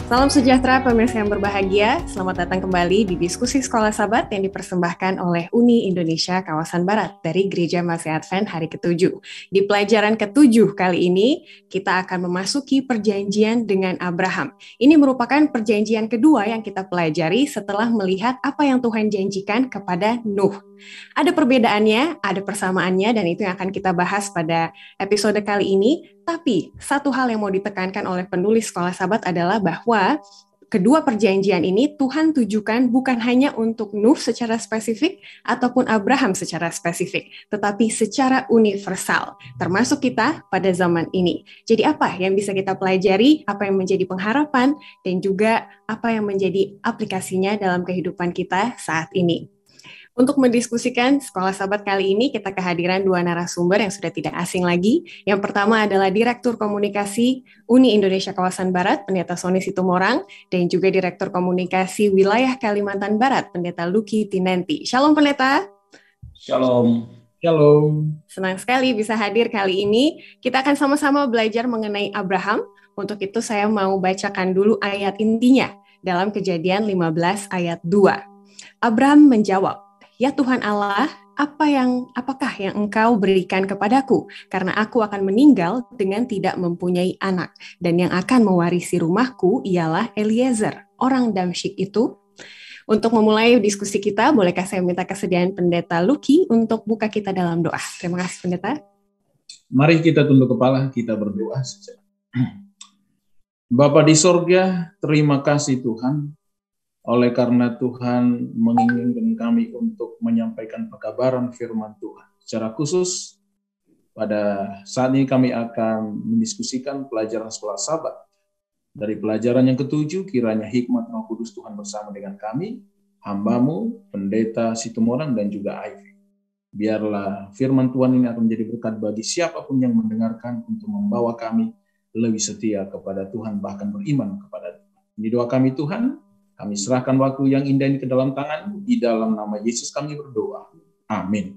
Salam sejahtera pemirsa yang berbahagia, selamat datang kembali di diskusi Sekolah Sabat yang dipersembahkan oleh Uni Indonesia Kawasan Barat dari Gereja Masih Advent hari ke-7. Di pelajaran ke-7 kali ini, kita akan memasuki perjanjian dengan Abraham. Ini merupakan perjanjian kedua yang kita pelajari setelah melihat apa yang Tuhan janjikan kepada Nuh. Ada perbedaannya, ada persamaannya, dan itu yang akan kita bahas pada episode kali ini. Tapi satu hal yang mau ditekankan oleh penulis Sekolah Sabat adalah bahwa kedua perjanjian ini Tuhan tujukan bukan hanya untuk Nuh secara spesifik ataupun Abraham secara spesifik, tetapi secara universal, termasuk kita pada zaman ini. Jadi apa yang bisa kita pelajari, apa yang menjadi pengharapan, dan juga apa yang menjadi aplikasinya dalam kehidupan kita saat ini. Untuk mendiskusikan Sekolah Sabat kali ini, kita kehadiran dua narasumber yang sudah tidak asing lagi. Yang pertama adalah Direktur Komunikasi Uni Indonesia Kawasan Barat, Pendeta Sony Situmorang, dan juga Direktur Komunikasi Wilayah Kalimantan Barat, Pendeta Lucky Tinenti. Shalom Pendeta. Shalom. Shalom. Senang sekali bisa hadir kali ini. Kita akan sama-sama belajar mengenai Abraham. Untuk itu saya mau bacakan dulu ayat intinya dalam Kejadian 15 ayat 2. Abraham menjawab, "Ya Tuhan Allah, apakah yang Engkau berikan kepadaku? Karena aku akan meninggal dengan tidak mempunyai anak, dan yang akan mewarisi rumahku ialah Eliezer, orang Damsyik itu." Untuk memulai diskusi kita, bolehkah saya minta kesediaan Pendeta Lucky untuk buka kita dalam doa? Terima kasih Pendeta. Mari kita tunduk kepala, kita berdoa saja. Bapa di sorga, terima kasih Tuhan. Oleh karena Tuhan menginginkan kami untuk menyampaikan pekabaran firman Tuhan. Secara khusus, pada saat ini kami akan mendiskusikan pelajaran Sekolah Sabat. Dari pelajaran yang ke-7, kiranya hikmat Roh Kudus Tuhan bersama dengan kami, hamba-Mu, Pendeta Situmorang, dan juga Ivy. Biarlah firman Tuhan ini akan menjadi berkat bagi siapapun yang mendengarkan untuk membawa kami lebih setia kepada Tuhan, bahkan beriman kepada Tuhan. Ini doa kami Tuhan. Kami serahkan waktu yang indah ini ke dalam tangan-Mu. Di dalam nama Yesus kami berdoa. Amin.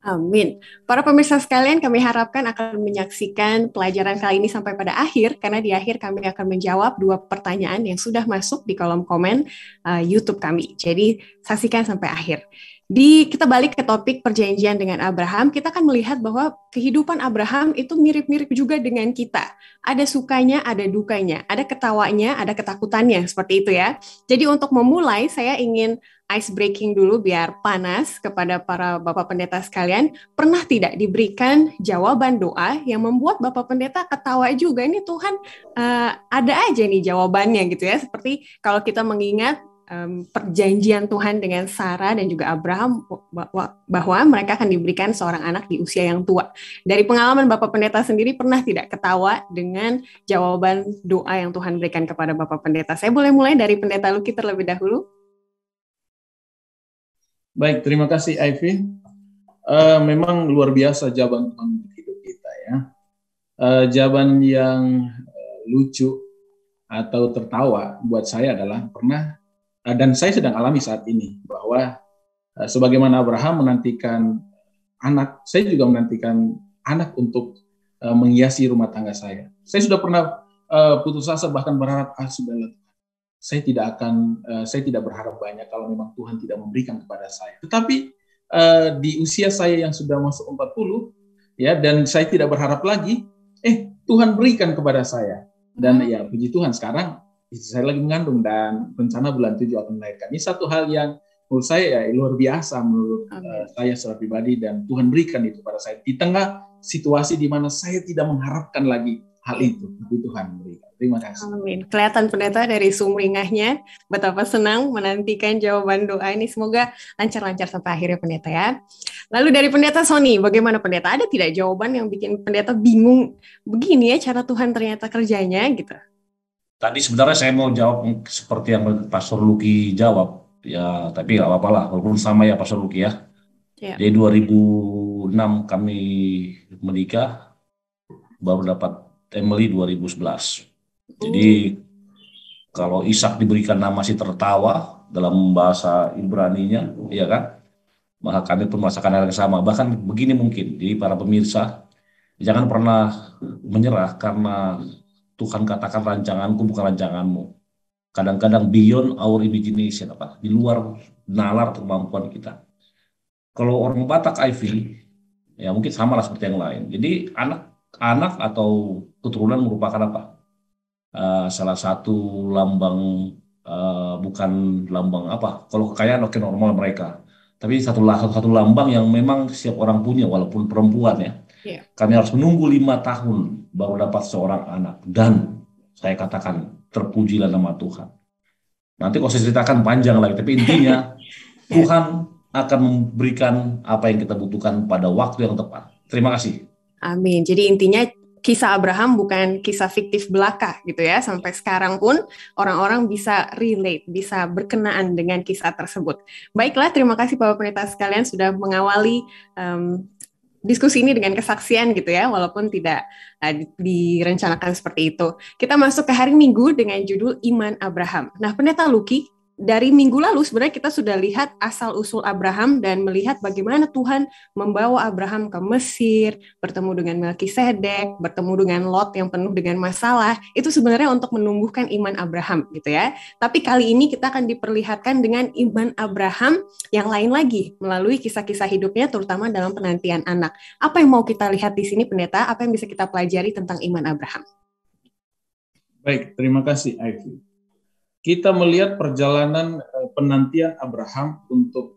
Amin. Para pemirsa sekalian, kami harapkan akan menyaksikan pelajaran kali ini sampai pada akhir, karena di akhir kami akan menjawab dua pertanyaan yang sudah masuk di kolom komen YouTube kami. Jadi saksikan sampai akhir. Kita balik ke topik perjanjian dengan Abraham, kita akan melihat bahwa kehidupan Abraham itu mirip-mirip juga dengan kita. Ada sukanya, ada dukanya, ada ketawanya, ada ketakutannya, seperti itu ya. Jadi untuk memulai, saya ingin ice breaking dulu biar panas kepada para Bapak Pendeta sekalian. Pernah tidak diberikan jawaban doa yang membuat Bapak Pendeta ketawa juga? Ini Tuhan ada aja nih jawabannya gitu ya. Seperti kalau kita mengingat perjanjian Tuhan dengan Sarah dan juga Abraham bahwa mereka akan diberikan seorang anak di usia yang tua. Dari pengalaman Bapak Pendeta sendiri, pernah tidak ketawa dengan jawaban doa yang Tuhan berikan kepada Bapak Pendeta? Saya boleh mulai dari Pendeta Lucky terlebih dahulu. Baik, terima kasih Ivy. Memang luar biasa jawaban Tuhan untuk hidup kita ya. Jawaban yang lucu atau tertawa buat saya adalah pernah, dan saya sedang alami saat ini, bahwa sebagaimana Abraham menantikan anak, saya juga menantikan anak untuk menghiasi rumah tangga saya. Saya sudah pernah putus asa, bahkan berharap, sudahlah, saya tidak berharap banyak kalau memang Tuhan tidak memberikan kepada saya. Tetapi di usia saya yang sudah masuk 40, ya, dan saya tidak berharap lagi, Tuhan berikan kepada saya. Dan ya puji Tuhan, sekarang istri saya lagi mengandung dan rencana bulan 7 akan melahirkan. Ini satu hal yang menurut saya ya luar biasa menurut saya secara pribadi, dan Tuhan berikan itu pada saya di tengah situasi di mana saya tidak mengharapkan lagi hal itu, tapi Tuhan berikan. Terima kasih. Amin. Kelihatan Pendeta dari sumringahnya betapa senang menantikan jawaban doa ini. Semoga lancar-lancar sampai akhirnya Pendeta ya. Lalu dari Pendeta Sony, bagaimana Pendeta? Ada tidak jawaban yang bikin Pendeta bingung, begini ya cara Tuhan ternyata kerjanya gitu? Tadi sebenarnya saya mau jawab seperti yang Pastor Lucky jawab, ya, tapi nggak apa-apa lah, walaupun sama ya Pastor Lucky ya. Ya. Jadi 2006 kami menikah, baru dapat Emily 2011. Jadi kalau Ishak diberikan nama si tertawa dalam bahasa Ibraninya, ya kan? Maka kami pun merasakan hal yang sama. Bahkan begini mungkin, jadi para pemirsa, jangan pernah menyerah karena Tuhan katakan rancanganku bukan rancanganmu. Kadang-kadang beyond our imagination, di luar nalar kemampuan kita. Kalau orang Batak Ivy, ya mungkin sama lah seperti yang lain. Jadi anak atau keturunan merupakan salah satu lambang, bukan lambang kalau kekayaan oke normal mereka. Tapi satu lambang yang memang setiap orang punya, walaupun perempuan ya. Yeah. Kami harus menunggu 5 tahun baru dapat seorang anak. Dan saya katakan, terpujilah nama Tuhan. Nanti kalau saya ceritakan panjang lagi, tapi intinya Tuhan akan memberikan apa yang kita butuhkan pada waktu yang tepat. Terima kasih. Amin. Jadi intinya kisah Abraham bukan kisah fiktif belaka gitu ya. Sampai sekarang pun orang-orang bisa relate, bisa berkenaan dengan kisah tersebut. Baiklah, terima kasih Bapak Pendeta sekalian sudah mengawali diskusi ini dengan kesaksian gitu ya, walaupun tidak direncanakan seperti itu. Kita masuk ke hari Minggu dengan judul Iman Abraham. Nah, Pendeta Lucky, dari minggu lalu sebenarnya kita sudah lihat asal-usul Abraham dan melihat bagaimana Tuhan membawa Abraham ke Mesir, bertemu dengan Melkisedek, bertemu dengan Lot yang penuh dengan masalah. Itu sebenarnya untuk menumbuhkan iman Abraham gitu ya. Tapi kali ini kita akan diperlihatkan dengan iman Abraham yang lain lagi melalui kisah-kisah hidupnya, terutama dalam penantian anak. Apa yang mau kita lihat di sini, Pendeta? Apa yang bisa kita pelajari tentang iman Abraham? Baik, terima kasih Ivy. Kita melihat perjalanan penantian Abraham untuk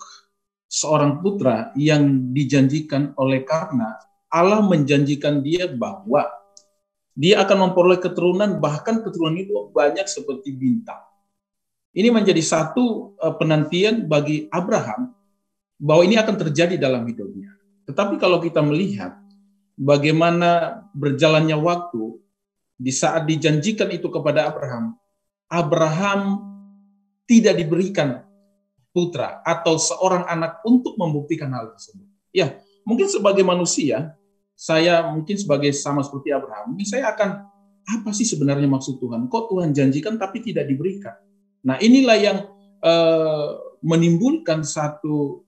seorang putra yang dijanjikan oleh karena Allah menjanjikan dia bahwa dia akan memperoleh keturunan, bahkan keturunan itu banyak seperti bintang. Ini menjadi satu penantian bagi Abraham bahwa ini akan terjadi dalam hidupnya. Tetapi kalau kita melihat bagaimana berjalannya waktu di saat dijanjikan itu kepada Abraham tidak diberikan putra atau seorang anak untuk membuktikan hal tersebut. Ya, mungkin sebagai manusia, saya mungkin sebagai sama seperti Abraham, mungkin saya akan, apa sih sebenarnya maksud Tuhan? Kok Tuhan janjikan tapi tidak diberikan? Nah, inilah yang menimbulkan satu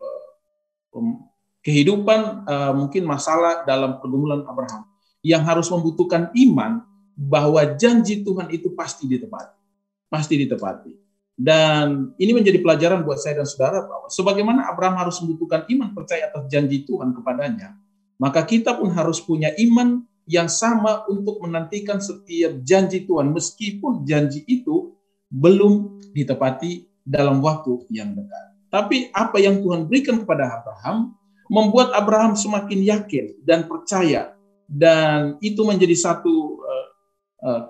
kehidupan, mungkin masalah dalam pergumulan Abraham, yang harus membutuhkan iman bahwa janji Tuhan itu pasti ditepati. Dan ini menjadi pelajaran buat saya dan saudara bahwa sebagaimana Abraham harus membutuhkan iman percaya atas janji Tuhan kepadanya, maka kita pun harus punya iman yang sama untuk menantikan setiap janji Tuhan meskipun janji itu belum ditepati dalam waktu yang dekat. Tapi apa yang Tuhan berikan kepada Abraham membuat Abraham semakin yakin dan percaya, dan itu menjadi satu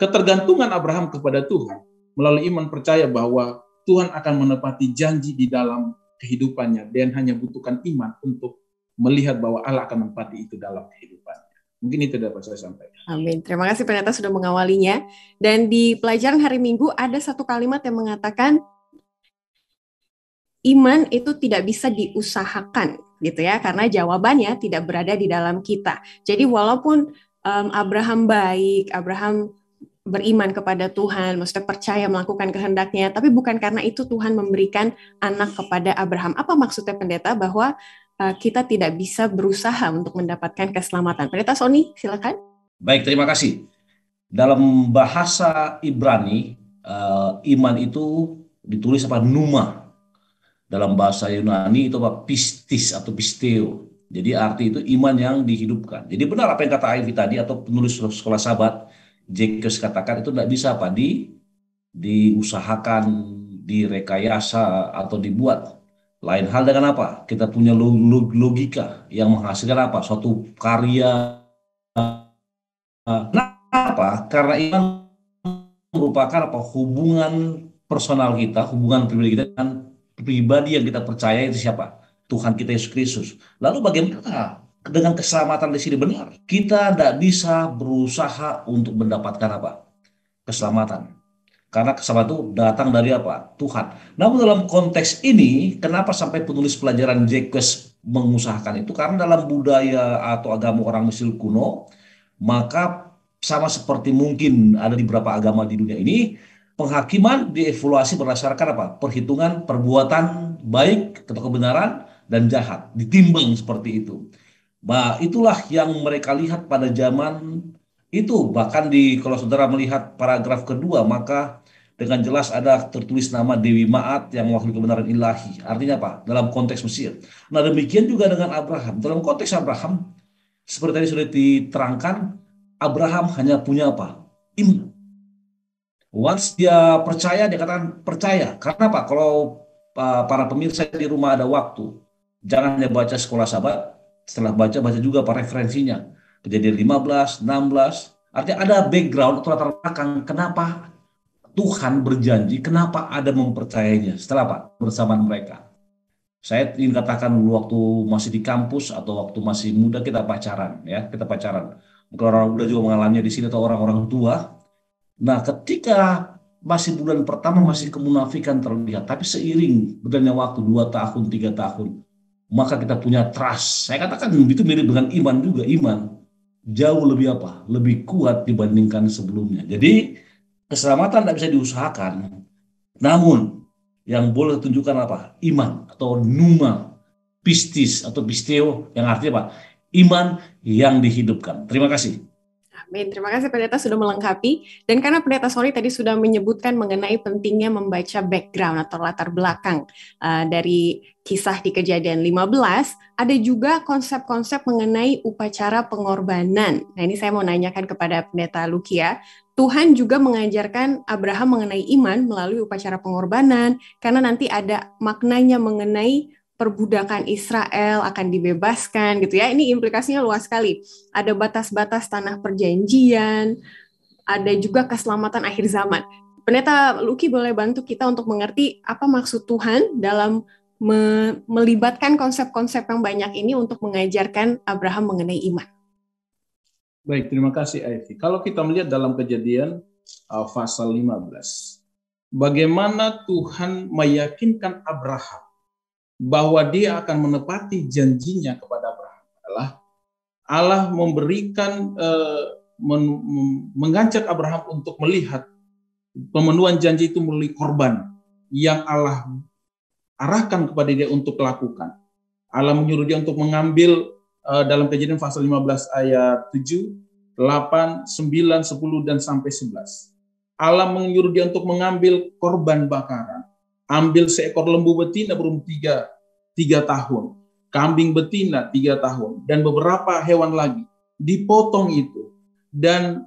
ketergantungan Abraham kepada Tuhan melalui iman percaya bahwa Tuhan akan menepati janji di dalam kehidupannya, dan hanya butuhkan iman untuk melihat bahwa Allah akan menepati itu dalam kehidupannya. Mungkin itu dapat saya sampaikan. Amin. Terima kasih Pendeta sudah mengawalinya. Dan di pelajaran hari Minggu ada satu kalimat yang mengatakan iman itu tidak bisa diusahakan gitu ya, karena jawabannya tidak berada di dalam kita. Jadi walaupun Abraham baik, Abraham beriman kepada Tuhan, maksudnya percaya melakukan kehendaknya, tapi bukan karena itu Tuhan memberikan anak kepada Abraham. Apa maksudnya Pendeta? Bahwa kita tidak bisa berusaha untuk mendapatkan keselamatan. Pendeta Sony, silakan. Baik, terima kasih. Dalam bahasa Ibrani, iman itu ditulis numa. Dalam bahasa Yunani itu pistis atau pisteo. Jadi arti itu iman yang dihidupkan. Jadi benar apa yang kata Ivy tadi atau penulis Sekolah Sabat Jacques katakan, itu tidak bisa diusahakan, direkayasa atau dibuat. Lain hal dengan apa? Kita punya logika yang menghasilkan suatu karya. Kenapa? Karena iman merupakan hubungan personal kita, hubungan pribadi kita dengan pribadi yang kita percaya itu siapa? Tuhan kita Yesus Kristus. Lalu bagaimana dengan keselamatan di sini? Benar, kita tidak bisa berusaha untuk mendapatkan keselamatan, karena keselamatan itu datang dari Tuhan. Namun dalam konteks ini, kenapa sampai penulis pelajaran Jacques mengusahakan itu? Karena dalam budaya atau agama orang Mesir kuno, maka sama seperti mungkin ada di beberapa agama di dunia ini, penghakiman dievaluasi berdasarkan apa? Perhitungan perbuatan baik atau kebenaran dan jahat, ditimbang seperti itu. Bah, itulah yang mereka lihat pada zaman itu. Bahkan kalau saudara melihat paragraf kedua, maka dengan jelas ada tertulis nama Dewi Ma'at yang mewakili kebenaran ilahi. Artinya apa? Dalam konteks Mesir. Nah, demikian juga dengan Abraham. Dalam konteks Abraham, seperti tadi sudah diterangkan, Abraham hanya punya apa? Iman. Once dia percaya, dia katakan percaya. Karena apa? Kalau para pemirsa di rumah ada waktu, jangan hanya baca sekolah sahabat, setelah baca juga apa referensinya. Kejadian 15, 16, artinya ada background atau latar belakang kenapa Tuhan berjanji, kenapa ada mempercayainya. Setelah apa? Bersamaan mereka. Saya ingin katakan waktu masih di kampus atau waktu masih muda kita pacaran, ya, kita pacaran. Mungkin orang muda juga mengalaminya di sini atau orang-orang tua. Nah, ketika masih bulan pertama masih kemunafikan terlihat, tapi seiring berjalannya waktu 2 tahun, 3 tahun, maka kita punya trust. Saya katakan itu mirip dengan iman juga. Iman jauh lebih apa? Lebih kuat dibandingkan sebelumnya. Jadi keselamatan tidak bisa diusahakan. Namun yang boleh tunjukkan apa? Iman atau pneuma, pistis atau pisteo yang artinya apa? Iman yang dihidupkan. Terima kasih. Amin. Terima kasih Pendeta sudah melengkapi. Dan karena Pendeta Sori tadi sudah menyebutkan mengenai pentingnya membaca background atau latar belakang dari kisah di Kejadian 15, ada juga konsep-konsep mengenai upacara pengorbanan. Nah, ini saya mau nanyakan kepada Pendeta Lukia. Tuhan juga mengajarkan Abraham mengenai iman melalui upacara pengorbanan, karena nanti ada maknanya mengenai perbudakan Israel akan dibebaskan gitu ya. Ini implikasinya luas sekali. Ada batas-batas tanah perjanjian, ada juga keselamatan akhir zaman. Pendeta Luki boleh bantu kita untuk mengerti apa maksud Tuhan dalam melibatkan konsep-konsep yang banyak ini untuk mengajarkan Abraham mengenai iman. Baik, terima kasih Ivy. Kalau kita melihat dalam Kejadian pasal 15, bagaimana Tuhan meyakinkan Abraham bahwa dia akan menepati janjinya kepada Abraham adalah Allah memberikan mengajak Abraham untuk melihat pemenuhan janji itu melalui korban yang Allah arahkan kepada dia untuk lakukan. Allah menyuruh dia untuk mengambil dalam Kejadian pasal 15 ayat 7, 8, 9, 10 dan sampai 11. Allah menyuruh dia untuk mengambil korban bakaran. Ambil seekor lembu betina berumur 3 tahun, kambing betina 3 tahun, dan beberapa hewan lagi. Dipotong itu. Dan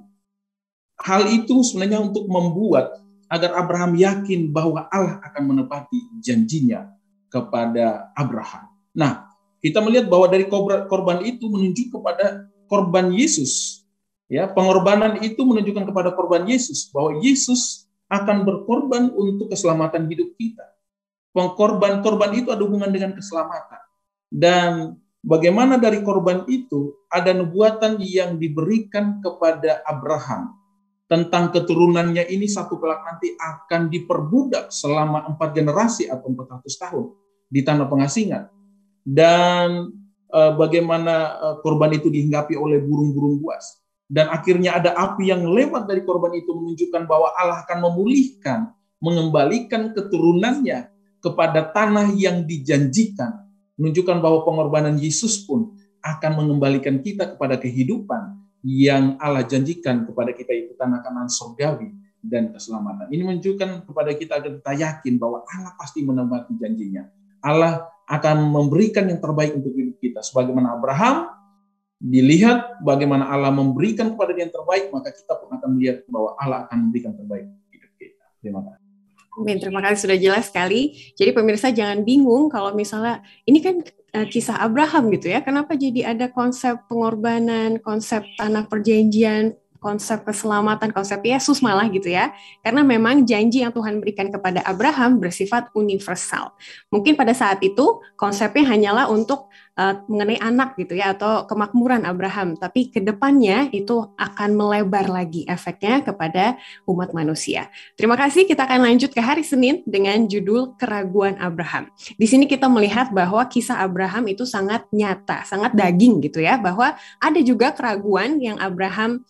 hal itu sebenarnya untuk membuat agar Abraham yakin bahwa Allah akan menepati janjinya kepada Abraham. Nah, kita melihat bahwa dari korban itu menunjuk kepada korban Yesus. Ya, pengorbanan itu menunjukkan kepada korban Yesus, bahwa Yesus akan berkorban untuk keselamatan hidup kita. Korban itu ada hubungan dengan keselamatan. Dan bagaimana dari korban itu ada nubuatan yang diberikan kepada Abraham tentang keturunannya ini satu kelak nanti akan diperbudak selama 4 generasi atau 400 tahun di tanah pengasingan. Dan bagaimana korban itu dihinggapi oleh burung-burung buas. Dan akhirnya ada api yang lewat dari korban itu menunjukkan bahwa Allah akan memulihkan, mengembalikan keturunannya kepada tanah yang dijanjikan. Menunjukkan bahwa pengorbanan Yesus pun akan mengembalikan kita kepada kehidupan yang Allah janjikan kepada kita, itu tanah Kanaan surgawi dan keselamatan. Ini menunjukkan kepada kita agar kita yakin bahwa Allah pasti menepati janjinya. Allah akan memberikan yang terbaik untuk hidup kita. Sebagaimana Abraham dilihat bagaimana Allah memberikan kepada dia yang terbaik, maka kita pun akan melihat bahwa Allah akan memberikan terbaik untuk hidup kita. Terima kasih. Amin, terima kasih sudah jelas sekali. Jadi pemirsa jangan bingung kalau misalnya ini kan kisah Abraham gitu ya. Kenapa jadi ada konsep pengorbanan, konsep tanah perjanjian, konsep keselamatan, konsep Yesus malah gitu ya. Karena memang janji yang Tuhan berikan kepada Abraham bersifat universal. Mungkin pada saat itu konsepnya hanyalah untuk mengenai anak gitu ya, atau kemakmuran Abraham, tapi ke depannya itu akan melebar lagi efeknya kepada umat manusia. Terima kasih, kita akan lanjut ke hari Senin dengan judul Keraguan Abraham. Di sini kita melihat bahwa kisah Abraham itu sangat nyata, sangat daging gitu ya, bahwa ada juga keraguan yang Abraham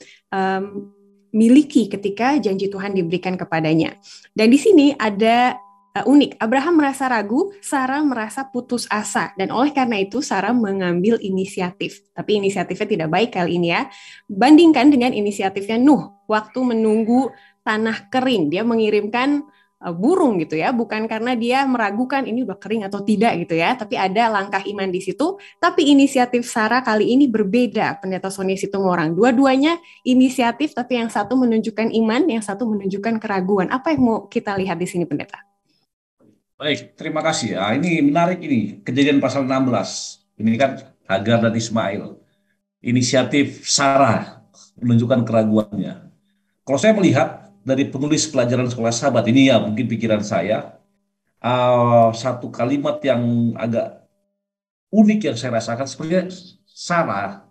miliki ketika janji Tuhan diberikan kepadanya. Dan di sini ada unik, Abraham merasa ragu, Sarah merasa putus asa, dan oleh karena itu Sarah mengambil inisiatif. Tapi inisiatifnya tidak baik kali ini ya. Bandingkan dengan inisiatifnya Nuh waktu menunggu tanah kering, dia mengirimkan burung gitu ya, bukan karena dia meragukan ini udah kering atau tidak gitu ya, tapi ada langkah iman di situ. Tapi inisiatif Sarah kali ini berbeda, Pendeta Sony Situmorang. Dua-duanya inisiatif, tapi yang satu menunjukkan iman, yang satu menunjukkan keraguan. Apa yang mau kita lihat di sini, Pendeta? Baik, terima kasih. Ini menarik ini, Kejadian pasal 16. Ini kan Hagar dan Ismail. Inisiatif Sarah menunjukkan keraguannya. Kalau saya melihat dari penulis pelajaran sekolah sahabat, ini ya mungkin pikiran saya, satu kalimat yang agak unik yang saya rasakan, sepertinya Sarah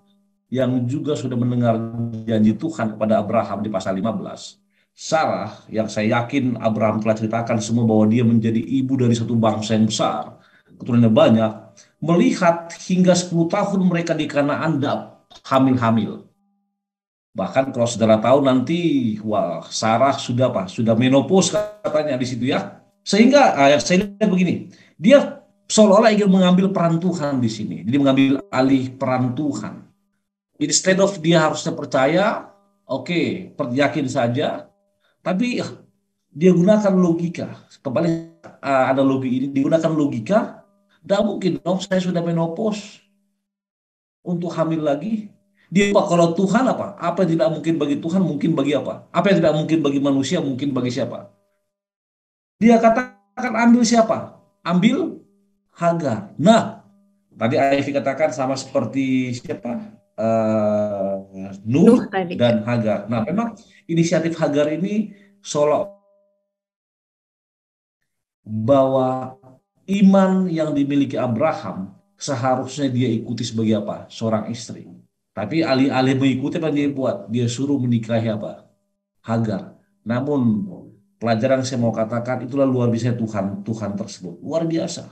yang juga sudah mendengar janji Tuhan kepada Abraham di pasal 15. Sarah, yang saya yakin Abraham telah ceritakan semua bahwa dia menjadi ibu dari satu bangsa yang besar, keturunannya banyak, melihat hingga 10 tahun mereka di Kanaan hamil-hamil. Bahkan kalau saudara tahu nanti, wah, Sarah sudah menopause katanya di situ ya. Sehingga saya lihat begini, dia seolah-olah ingin mengambil peran Tuhan di sini. Jadi mengambil alih peran Tuhan. Instead of dia harusnya percaya, oke, yakin saja. Tapi dia gunakan logika. Kembali analogi ini, digunakan logika. Tidak mungkin dong saya sudah menopause untuk hamil lagi. Dia kalau Tuhan apa? Apa yang tidak mungkin bagi Tuhan mungkin bagi apa? Apa yang tidak mungkin bagi manusia mungkin bagi siapa? Dia katakan ambil siapa? Ambil Hagar. Nah, tadi Ivy katakan sama seperti siapa? Nuh dan Hagar. Nah, memang inisiatif Hagar ini seolah bahwa iman yang dimiliki Abraham seharusnya dia ikuti sebagai apa? Seorang istri. Tapi alih-alih mengikuti apa dia buat? Dia suruh menikahi apa? Hagar. Namun pelajaran yang saya mau katakan itulah luar biasa Tuhan tersebut. Luar biasa.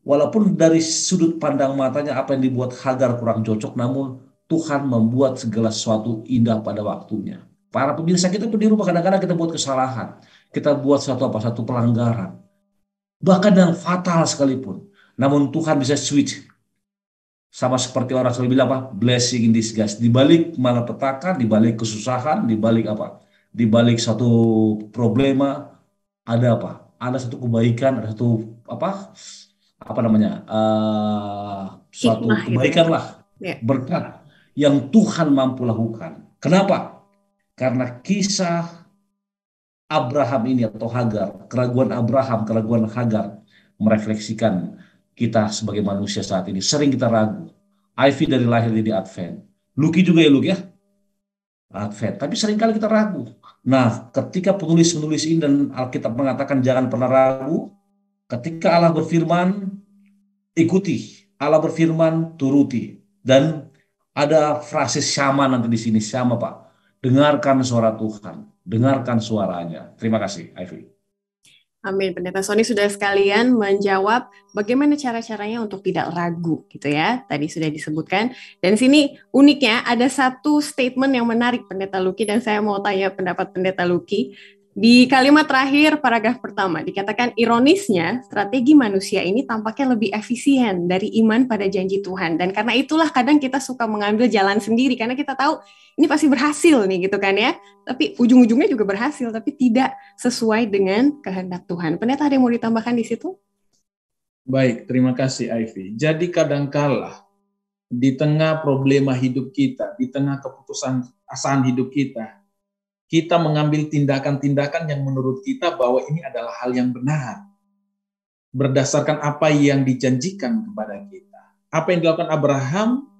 Walaupun dari sudut pandang matanya apa yang dibuat Hagar kurang cocok, namun Tuhan membuat segala sesuatu indah pada waktunya. Para pemirsa, kita pun di rumah kadang-kadang kita buat kesalahan. Kita buat satu pelanggaran. Bahkan yang fatal sekalipun. Namun Tuhan bisa switch. Sama seperti orang selalu bilang apa? Blessing in disguise. Di balik malapetaka, di balik kesusahan, di balik apa? Di balik satu problema, ada apa? Ada satu kebaikan, ada satu apa namanya? Suatu kebaikan lah. Berkat yang Tuhan mampu lakukan. Kenapa? Karena kisah Abraham ini atau Hagar, keraguan Abraham, keraguan Hagar merefleksikan kita sebagai manusia saat ini. Sering kita ragu. Ivy dari lahir jadi Advent. Lucky juga ya Lucky ya? Advent. Tapi seringkali kita ragu. Nah, ketika penulis-penulis ini dan Alkitab mengatakan jangan pernah ragu, ketika Allah berfirman, ikuti. Allah berfirman, turuti. Dan ada frase syama nanti di sini, syama Pak. Dengarkan suara Tuhan, dengarkan suaranya. Terima kasih, Ivy. Amin. Pendeta Sony sudah sekalian menjawab bagaimana cara-caranya untuk tidak ragu gitu ya. Tadi sudah disebutkan. Dan sini uniknya ada satu statement yang menarik Pendeta Lucky, dan saya mau tanya pendapat Pendeta Lucky. Di kalimat terakhir paragraf pertama dikatakan ironisnya strategi manusia ini tampaknya lebih efisien dari iman pada janji Tuhan, dan karena itulah kadang kita suka mengambil jalan sendiri karena kita tahu ini pasti berhasil nih gitu kan ya, tapi ujung-ujungnya juga berhasil tapi tidak sesuai dengan kehendak Tuhan. Pendeta ada yang mau ditambahkan di situ? Baik, terima kasih Ivy. Jadi kadangkala di tengah problema hidup kita, di tengah keputusasaan hidup kita mengambil tindakan-tindakan yang menurut kita bahwa ini adalah hal yang benar. Berdasarkan apa yang dijanjikan kepada kita. Apa yang dilakukan Abraham,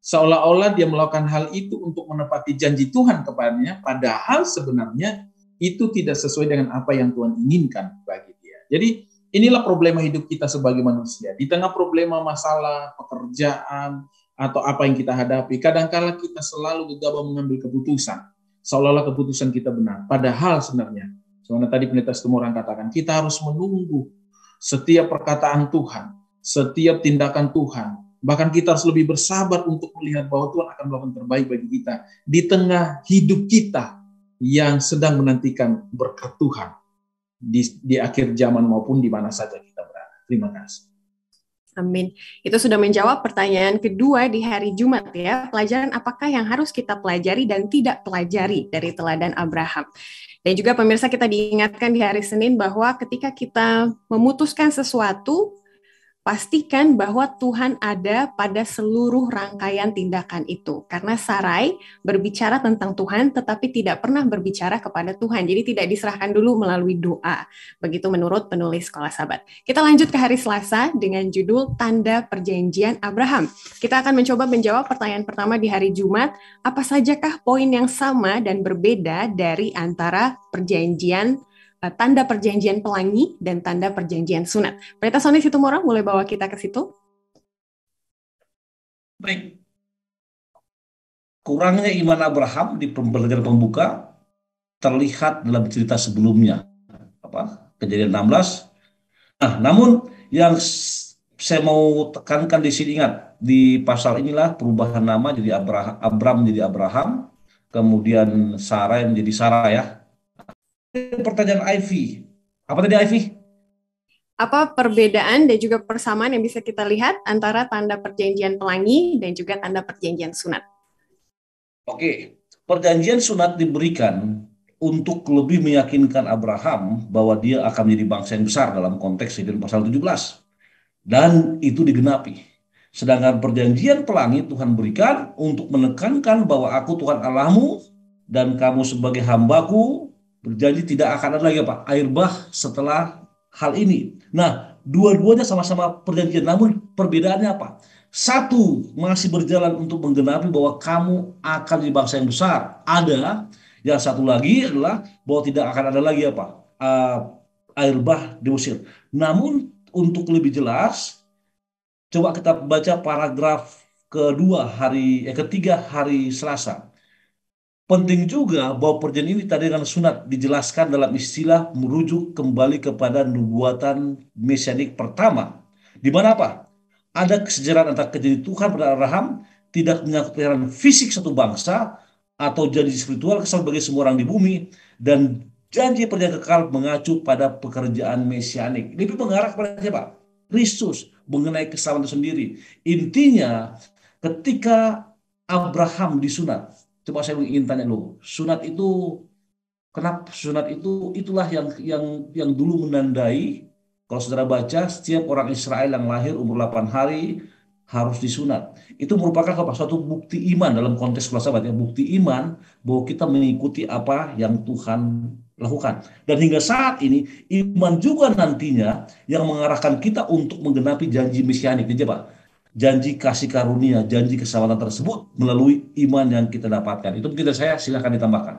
seolah-olah dia melakukan hal itu untuk menepati janji Tuhan kepadanya, padahal sebenarnya itu tidak sesuai dengan apa yang Tuhan inginkan bagi dia. Jadi inilah problema hidup kita sebagai manusia. Di tengah problema masalah, pekerjaan, atau apa yang kita hadapi, kadang-kala kita selalu gegabah mengambil keputusan. Seolah-olah keputusan kita benar. Padahal sebenarnya tadi Pendeta Setumorang katakan, kita harus menunggu setiap perkataan Tuhan, setiap tindakan Tuhan. Bahkan kita harus lebih bersabar untuk melihat bahwa Tuhan akan melakukan terbaik bagi kita di tengah hidup kita yang sedang menantikan berkat Tuhan di akhir zaman maupun di mana saja kita berada. Terima kasih. Amin. Itu sudah menjawab pertanyaan kedua di hari Jumat ya. Pelajaran apakah yang harus kita pelajari dan tidak pelajari dari teladan Abraham. Dan juga pemirsa, kita diingatkan di hari Senin bahwa ketika kita memutuskan sesuatu, pastikan bahwa Tuhan ada pada seluruh rangkaian tindakan itu. Karena Sarai berbicara tentang Tuhan, tetapi tidak pernah berbicara kepada Tuhan. Jadi tidak diserahkan dulu melalui doa. Begitu menurut penulis Sekolah Sabat. Kita lanjut ke hari Selasa dengan judul Tanda Perjanjian Abraham. Kita akan mencoba menjawab pertanyaan pertama di hari Jumat. Apa sajakah poin yang sama dan berbeda dari antara tanda perjanjian pelangi dan tanda perjanjian sunat? Pendeta Sony Situmorang boleh bawa kita ke situ? Baik. Kurangnya iman Abraham di pembelajaran pembuka terlihat dalam cerita sebelumnya. Kejadian 16. Nah, namun yang saya mau tekankan di sini, ingat, di pasal inilah perubahan nama jadi Abram menjadi Abraham, kemudian Sarai menjadi Sarah ya. Pertanyaan Ivy. Apa tadi Ivy? Apa perbedaan dan juga persamaan yang bisa kita lihat antara tanda perjanjian pelangi dan juga tanda perjanjian sunat? Oke, perjanjian sunat diberikan untuk lebih meyakinkan Abraham bahwa dia akan menjadi bangsa yang besar dalam konteks Kejadian pasal 17. Dan itu digenapi. Sedangkan perjanjian pelangi Tuhan berikan untuk menekankan bahwa aku Tuhan Allahmu dan kamu sebagai hambaku, berjanji tidak akan ada lagi air bah setelah hal ini. Nah, dua-duanya sama-sama perjanjian, namun perbedaannya apa? Satu masih berjalan untuk menggenapi bahwa kamu akan di bangsa yang besar. Ada. Yang satu lagi adalah bahwa tidak akan ada lagi air bah di Mesir. Namun untuk lebih jelas, coba kita baca paragraf ketiga hari Selasa. Penting juga bahwa perjanjian ini tadi dengan sunat dijelaskan dalam istilah merujuk kembali kepada nubuatan mesianik pertama. Di mana apa? Ada kesejaraan antara kejadian Tuhan pada Abraham tidak menyangkut peliharanan fisik satu bangsa atau janji spiritual bagi semua orang di bumi, dan janji perjanjian kekal mengacu pada pekerjaan mesianik. Ini mengarah kepada siapa? Kristus, mengenai keselamatan itu sendiri. Intinya ketika Abraham disunat, coba saya ingin tanya dulu, sunat itu kenapa? Sunat itulah yang dulu menandai, kalau saudara baca, setiap orang Israel yang lahir umur 8 hari harus disunat. Itu merupakan suatu bukti iman dalam konteks Sekolah Sabat, ya, bukti iman bahwa kita mengikuti apa yang Tuhan lakukan. Dan hingga saat ini iman juga nantinya yang mengarahkan kita untuk menggenapi janji mesianik. Jadi Pak, janji kasih karunia, janji keselamatan tersebut melalui iman yang kita dapatkan. Itu mungkin saya, silakan ditambahkan.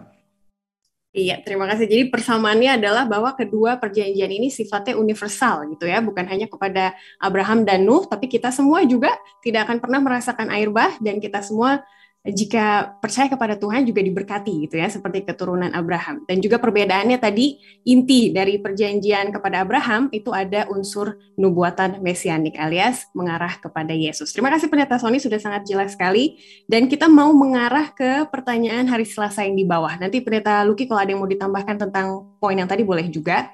Iya, terima kasih. Jadi persamaannya adalah bahwa kedua perjanjian ini sifatnya universal gitu ya, bukan hanya kepada Abraham dan Nuh, tapi kita semua juga tidak akan pernah merasakan air bah, dan kita semua jika percaya kepada Tuhan juga diberkati gitu ya, seperti keturunan Abraham. Dan juga perbedaannya tadi, inti dari perjanjian kepada Abraham itu ada unsur nubuatan mesianik alias mengarah kepada Yesus. Terima kasih Pendeta Sony, sudah sangat jelas sekali. Dan kita mau mengarah ke pertanyaan hari Selasa yang di bawah. Nanti Pendeta Luki kalau ada yang mau ditambahkan tentang poin yang tadi boleh juga.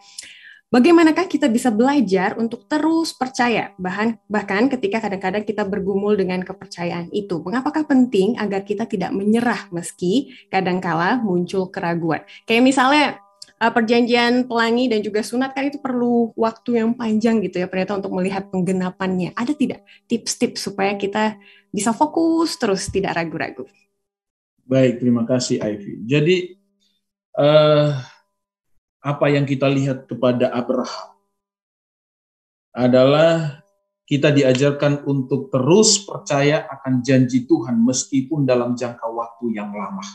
Bagaimanakah kita bisa belajar untuk terus percaya, bahkan ketika kadang-kadang kita bergumul dengan kepercayaan itu? Mengapakah penting agar kita tidak menyerah meski kadangkala muncul keraguan? Kayak misalnya perjanjian pelangi dan juga sunat kan itu perlu waktu yang panjang gitu ya, Pendeta, untuk melihat penggenapannya. Ada tidak tips-tips supaya kita bisa fokus terus, tidak ragu-ragu? Baik, terima kasih Ivy. Jadi apa yang kita lihat kepada Abraham adalah kita diajarkan untuk terus percaya akan janji Tuhan meskipun dalam jangka waktu yang lama.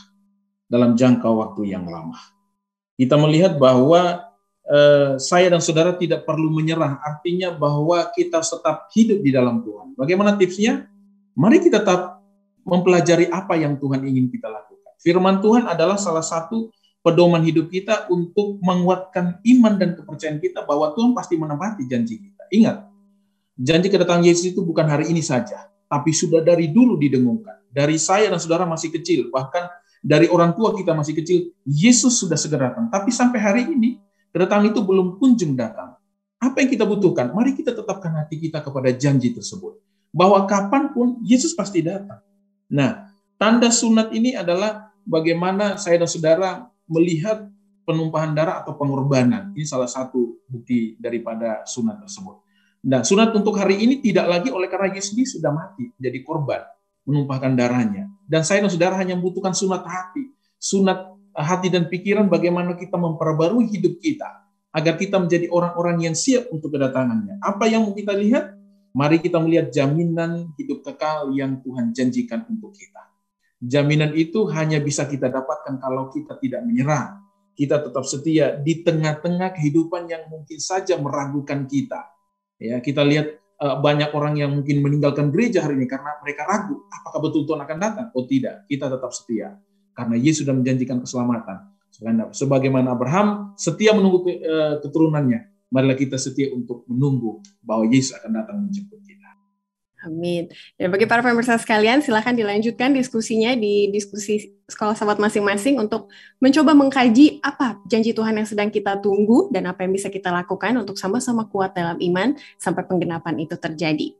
Dalam jangka waktu yang lama. Kita melihat bahwa saya dan saudara tidak perlu menyerah, artinya bahwa kita tetap hidup di dalam Tuhan. Bagaimana tipsnya? Mari kita tetap mempelajari apa yang Tuhan ingin kita lakukan. Firman Tuhan adalah salah satu pedoman hidup kita untuk menguatkan iman dan kepercayaan kita bahwa Tuhan pasti menepati janji kita. Ingat, janji kedatangan Yesus itu bukan hari ini saja, tapi sudah dari dulu didengungkan. Dari saya dan saudara masih kecil, bahkan dari orang tua kita masih kecil, Yesus sudah segera datang. Tapi sampai hari ini, kedatangan itu belum kunjung datang. Apa yang kita butuhkan? Mari kita tetapkan hati kita kepada janji tersebut. Bahwa kapanpun Yesus pasti datang. Nah, tanda sunat ini adalah bagaimana saya dan saudara melihat penumpahan darah atau pengorbanan. Ini salah satu bukti daripada sunat tersebut. Nah, sunat untuk hari ini tidak lagi oleh karena Yesus ini sudah mati, jadi korban, menumpahkan darahnya. Dan saya dan saudara hanya membutuhkan sunat hati. Sunat hati dan pikiran bagaimana kita memperbarui hidup kita, agar kita menjadi orang-orang yang siap untuk kedatangannya. Apa yang mau kita lihat? Mari kita melihat jaminan hidup kekal yang Tuhan janjikan untuk kita. Jaminan itu hanya bisa kita dapatkan kalau kita tidak menyerah. Kita tetap setia di tengah-tengah kehidupan yang mungkin saja meragukan kita. Ya, kita lihat banyak orang yang mungkin meninggalkan gereja hari ini karena mereka ragu, apakah betul Tuhan akan datang? Oh tidak, kita tetap setia. Karena Yesus sudah menjanjikan keselamatan. Sebagaimana Abraham setia menunggu keturunannya, marilah kita setia untuk menunggu bahwa Yesus akan datang menjemput kita. Amin. Dan bagi para pemirsa sekalian, silakan dilanjutkan diskusinya di diskusi Sekolah Sahabat masing-masing untuk mencoba mengkaji apa janji Tuhan yang sedang kita tunggu dan apa yang bisa kita lakukan untuk sama-sama kuat dalam iman sampai penggenapan itu terjadi.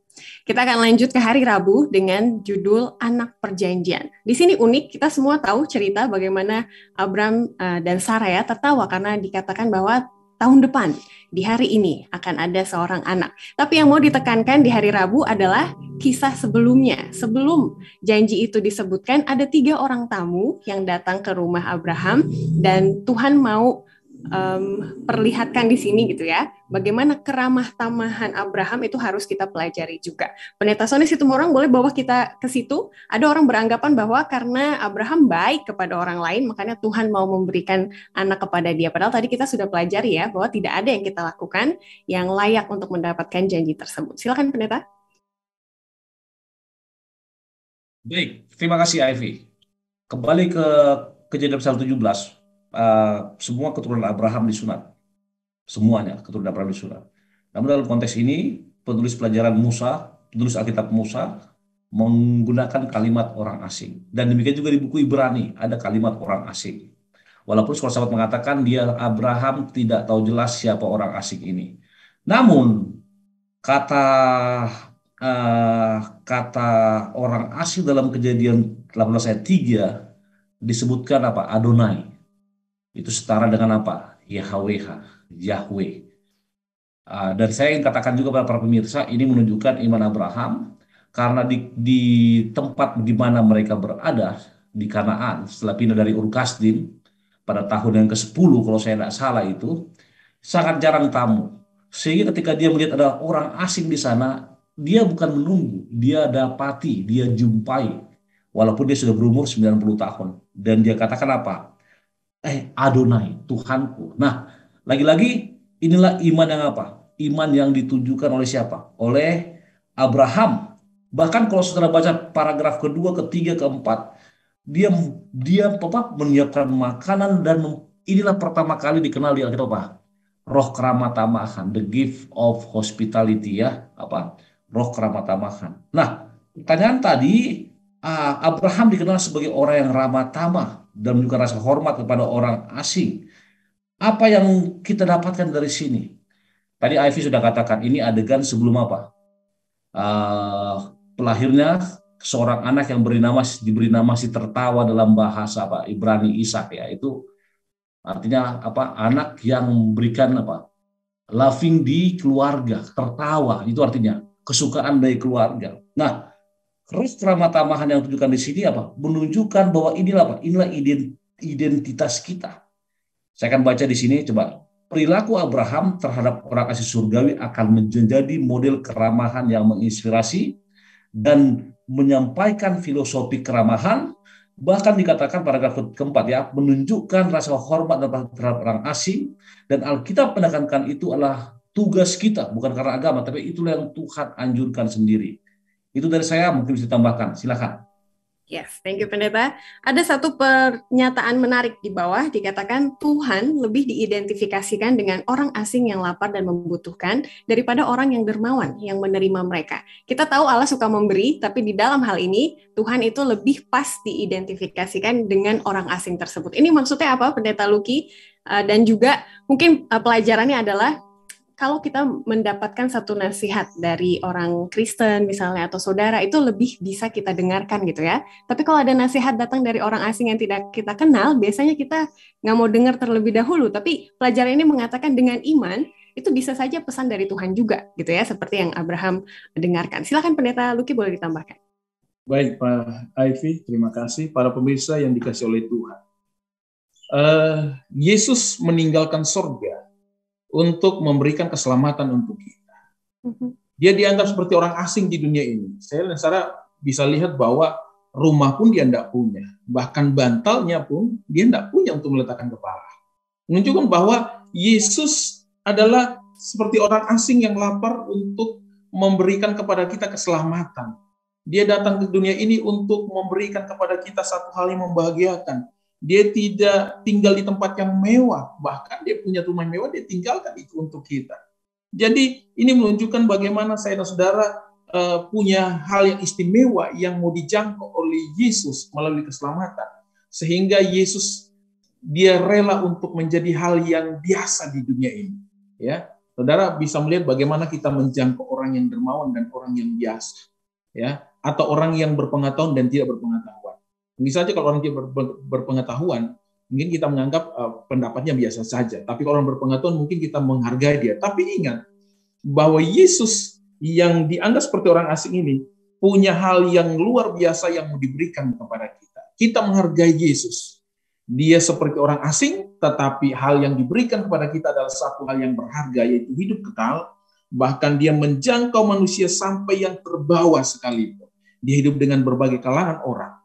Kita akan lanjut ke hari Rabu dengan judul Anak Perjanjian. Di sini unik, kita semua tahu cerita bagaimana Abram dan Sarah ya tertawa karena dikatakan bahwa tahun depan, di hari ini akan ada seorang anak. Tapi yang mau ditekankan di hari Rabu adalah kisah sebelumnya. Sebelum janji itu disebutkan, ada 3 orang tamu yang datang ke rumah Abraham dan Tuhan mau perlihatkan di sini gitu ya, bagaimana keramah tamahan Abraham itu harus kita pelajari juga. Pendeta Sony Situmorang boleh bawa kita ke situ. Ada orang beranggapan bahwa karena Abraham baik kepada orang lain, makanya Tuhan mau memberikan anak kepada dia. Padahal tadi kita sudah pelajari ya, bahwa tidak ada yang kita lakukan yang layak untuk mendapatkan janji tersebut. Silakan pendeta. Baik, terima kasih Ivy. Kembali ke Kejadian pasal 17. Semua keturunan Abraham disunat. Semuanya keturunan Abraham disunat. Namun dalam konteks ini, penulis Alkitab Musa menggunakan kalimat orang asing. Dan demikian juga di buku Ibrani ada kalimat orang asing. Walaupun sekolah sahabat mengatakan Abraham tidak tahu jelas siapa orang asing ini. Namun kata orang asing dalam Kejadian 18 ayat 3 disebutkan apa? Adonai. Itu setara dengan apa? Yahweh. Dan saya ingin katakan juga pada para pemirsa, ini menunjukkan iman Abraham, karena di tempat di mana mereka berada, di Kanaan, setelah pindah dari Ur Kasdim, pada tahun yang ke-10, kalau saya tidak salah itu, sangat jarang tamu. Sehingga ketika dia melihat ada orang asing di sana, dia bukan menunggu, dia dapati, dia jumpai, walaupun dia sudah berumur 90 tahun. Dan dia katakan apa? Adonai, Tuhanku. Nah, lagi-lagi inilah iman yang apa? Iman yang ditujukan oleh siapa? Oleh Abraham. Bahkan kalau saudara baca paragraf kedua, ketiga, keempat, dia menyiapkan makanan dan inilah pertama kali dikenal di Alkitab apa? Roh keramah tamahan, the gift of hospitality ya, apa? Roh keramah tamahan. Nah, pertanyaan tadi, Abraham dikenal sebagai orang yang ramah tamah dan juga rasa hormat kepada orang asing. Apa yang kita dapatkan dari sini? Tadi Ivy sudah katakan ini adegan sebelum apa? Pelahirnya seorang anak yang diberi nama si tertawa dalam bahasa apa? Ibrani Ishak ya. Itu artinya apa? Anak yang memberikan apa? Laughing di keluarga, tertawa. Itu artinya kesukaan dari keluarga. Nah, roh keramah tamahan yang ditunjukkan di sini apa? Menunjukkan bahwa inilah apa? Inilah identitas kita. Saya akan baca di sini, coba. Perilaku Abraham terhadap orang asing surgawi akan menjadi model keramahan yang menginspirasi dan menyampaikan filosofi keramahan Bahkan dikatakan paragraf keempat ya, menunjukkan rasa hormat terhadap orang asing, dan Alkitab menekankan itu adalah tugas kita, bukan karena agama, tapi itulah yang Tuhan anjurkan sendiri. Itu dari saya, mungkin bisa ditambahkan. Silakan. Yes, thank you Pendeta. Ada satu pernyataan menarik di bawah, dikatakan Tuhan lebih diidentifikasikan dengan orang asing yang lapar dan membutuhkan daripada orang yang dermawan yang menerima mereka. Kita tahu Allah suka memberi, tapi di dalam hal ini Tuhan itu lebih pas diidentifikasikan dengan orang asing tersebut. Ini maksudnya apa, Pendeta Lucky? Dan juga mungkin pelajarannya adalah kalau kita mendapatkan satu nasihat dari orang Kristen misalnya atau saudara, itu lebih bisa kita dengarkan gitu ya. Tapi kalau ada nasihat datang dari orang asing yang tidak kita kenal, biasanya kita nggak mau dengar terlebih dahulu. Tapi pelajaran ini mengatakan dengan iman, itu bisa saja pesan dari Tuhan juga gitu ya, seperti yang Abraham dengarkan. Silakan Pendeta Lucky, boleh ditambahkan. Baik Pak Ivy, terima kasih. Para pemirsa yang dikasih oleh Tuhan. Yesus meninggalkan sorga untuk memberikan keselamatan untuk kita. Dia dianggap seperti orang asing di dunia ini. Saya dan Sarah bisa lihat bahwa rumah pun dia tidak punya. Bahkan bantalnya pun dia tidak punya untuk meletakkan kepala. Menunjukkan bahwa Yesus adalah seperti orang asing yang lapar untuk memberikan kepada kita keselamatan. Dia datang ke dunia ini untuk memberikan kepada kita satu hal yang membahagiakan. Dia tidak tinggal di tempat yang mewah, bahkan dia punya rumah mewah, dia tinggalkan itu untuk kita. Jadi ini menunjukkan bagaimana saya dan saudara punya hal yang istimewa yang mau dijangkau oleh Yesus melalui keselamatan. Sehingga Yesus dia rela untuk menjadi hal yang biasa di dunia ini. Ya, saudara bisa melihat bagaimana kita menjangkau orang yang dermawan dan orang yang biasa, ya, atau orang yang berpengetahuan dan tidak berpengetahuan. Mungkin saja kalau orang tidak berpengetahuan, mungkin kita menganggap pendapatnya biasa saja. Tapi kalau orang berpengetahuan, mungkin kita menghargai dia. Tapi ingat bahwa Yesus yang dianggap seperti orang asing ini punya hal yang luar biasa yang mau diberikan kepada kita. Kita menghargai Yesus. Dia seperti orang asing, tetapi hal yang diberikan kepada kita adalah satu hal yang berharga, yaitu hidup kekal. Bahkan dia menjangkau manusia sampai yang terbawah sekalipun. Dia hidup dengan berbagai kalangan orang.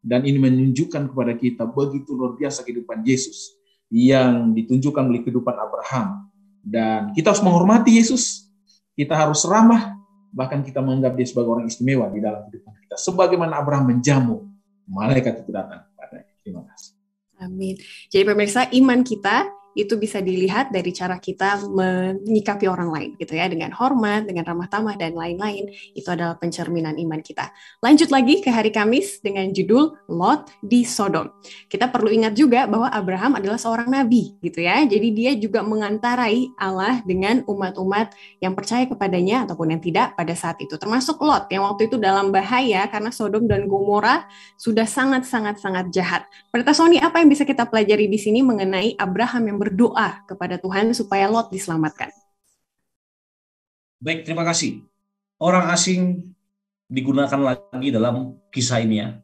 Dan ini menunjukkan kepada kita begitu luar biasa kehidupan Yesus yang ditunjukkan oleh kehidupan Abraham. Dan kita harus menghormati Yesus, kita harus ramah, bahkan kita menganggap dia sebagai orang istimewa di dalam kehidupan kita. Sebagaimana Abraham menjamu, malaikat itu datang kepadanya. Terima kasih. Amin. Jadi pemirsa, iman kita itu bisa dilihat dari cara kita menyikapi orang lain gitu ya, dengan hormat, dengan ramah tamah dan lain-lain. Itu adalah pencerminan iman kita. Lanjut lagi ke hari Kamis dengan judul Lot di Sodom. Kita perlu ingat juga bahwa Abraham adalah seorang nabi gitu ya. Jadi dia juga mengantarai Allah dengan umat-umat yang percaya kepadanya ataupun yang tidak pada saat itu. Termasuk Lot yang waktu itu dalam bahaya karena Sodom dan Gomora sudah sangat-sangat jahat. Pendeta Sony, apa yang bisa kita pelajari di sini mengenai Abraham yang berdoa kepada Tuhan supaya Lot diselamatkan? Baik, terima kasih. Orang asing digunakan lagi dalam kisah ini ya.